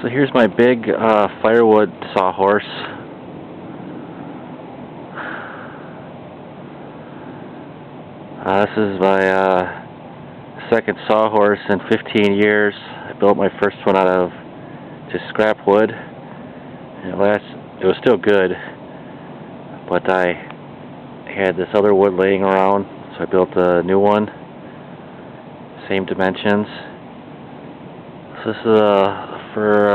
So here's my big firewood sawhorse. This is my second sawhorse in 15 years. I built my first one out of just scrap wood. And it was still good, but I had this other wood laying around, so I built a new one. Same dimensions. So this is for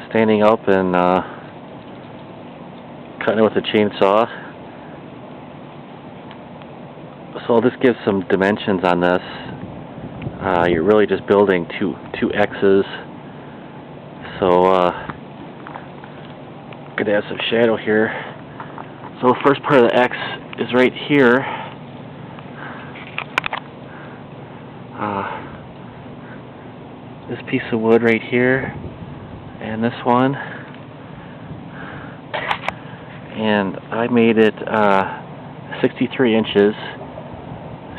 standing up and cutting it with a chainsaw. So I'll just give some dimensions on this. You're really just building two X's. So gonna have some shadow here. So the first part of the X is right here. This piece of wood right here, and this one, and I made it 63 inches.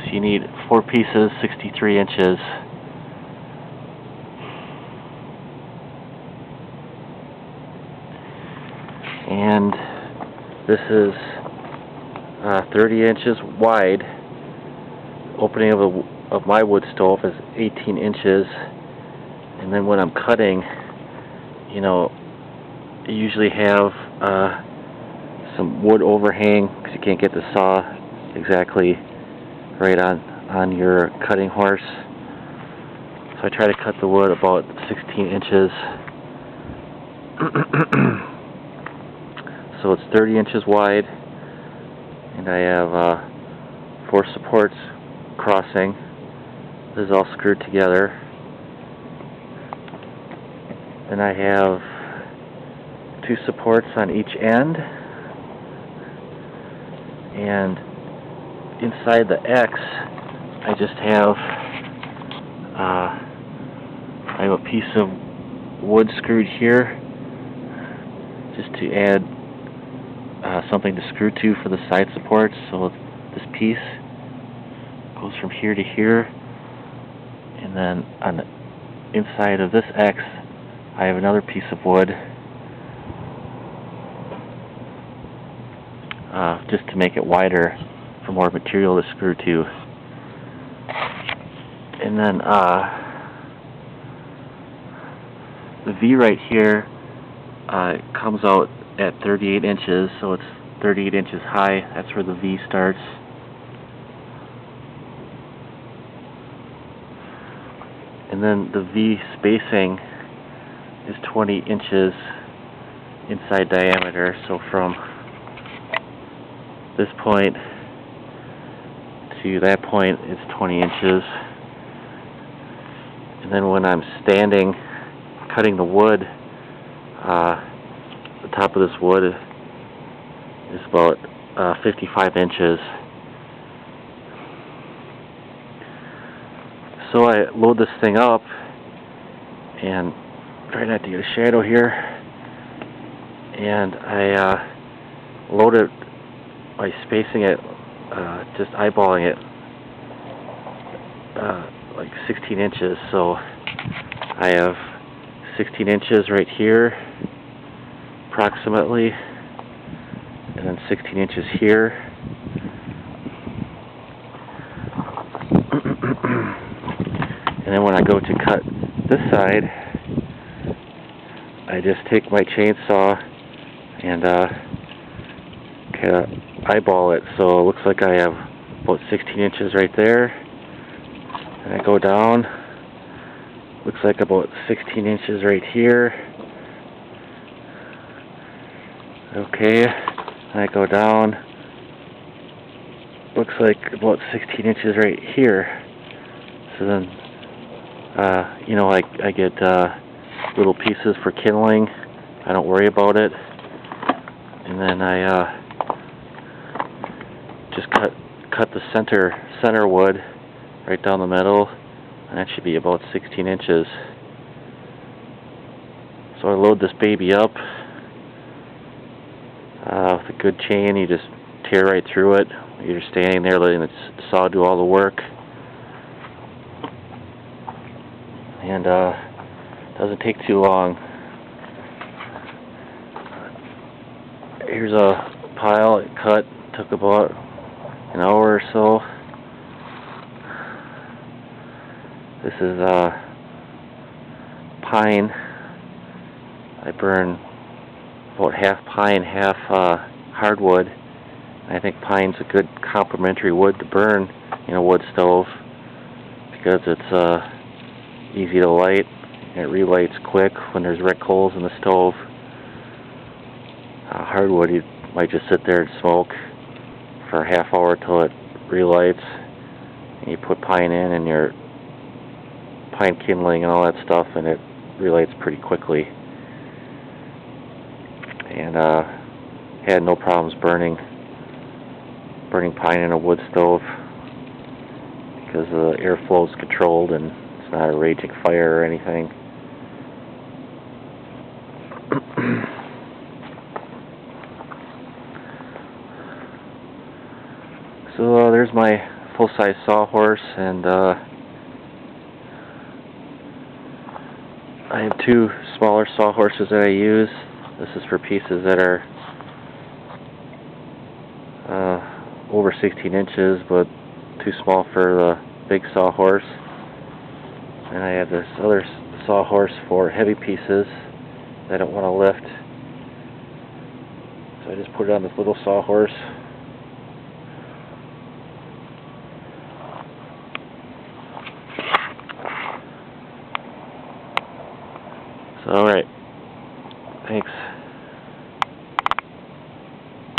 So you need 4 pieces, 63 inches. And this is 30 inches wide. Opening of my wood stove is 18 inches. And then when I'm cutting, you know, you usually have some wood overhang because you can't get the saw exactly right on your cutting horse. So I try to cut the wood about 16 inches. So it's 30 inches wide, and I have 4 supports crossing. This is all screwed together. Then I have 2 supports on each end, and inside the X I just have a piece of wood screwed here just to add something to screw to for the side supports. So this piece goes from here to here, and then on the inside of this X I have another piece of wood just to make it wider for more material to screw to. And then the V right here comes out at 38 inches, so it's 38 inches high. That's where the V starts. And then the V spacing is 20 inches inside diameter, so from this point to that point is 20 inches. And then when I'm standing cutting the wood, the top of this wood is about 55 inches. So I load this thing up, and try not to get a shadow here, and I load it by spacing it, just eyeballing it like 16 inches. So I have 16 inches right here approximately, and then 16 inches here. And then when I go to cut this side, I just take my chainsaw and kind of eyeball it, so it looks like I have about 16 inches right there. And I go down, looks like about 16 inches right here. Okay, and I go down, looks like about 16 inches right here. So then, you know, I get little pieces for kindling. I don't worry about it. And then I just cut the center wood right down the middle, and that should be about 16 inches. So I load this baby up with a good chain. You just tear right through it. You're just standing there letting the saw do all the work. And Doesn't take too long. Here's a pile it cut, took about an hour or so. This is pine. I burn about half pine, half hardwood. I think pine's a good complementary wood to burn in a wood stove because it's easy to light and it relights quick when there's wreck holes in the stove. Hardwood, you might just sit there and smoke for a half hour till it relights, and you put pine in and your pine kindling and all that stuff, and it relights pretty quickly. And had no problems burning pine in a wood stove because the airflow is controlled and it's not a raging fire or anything. So there's my full-size sawhorse, and I have two smaller sawhorses that I use. This is for pieces that are over 16 inches, but too small for the big sawhorse. And I have this other sawhorse for heavy pieces that I don't want to lift. So I just put it on this little sawhorse.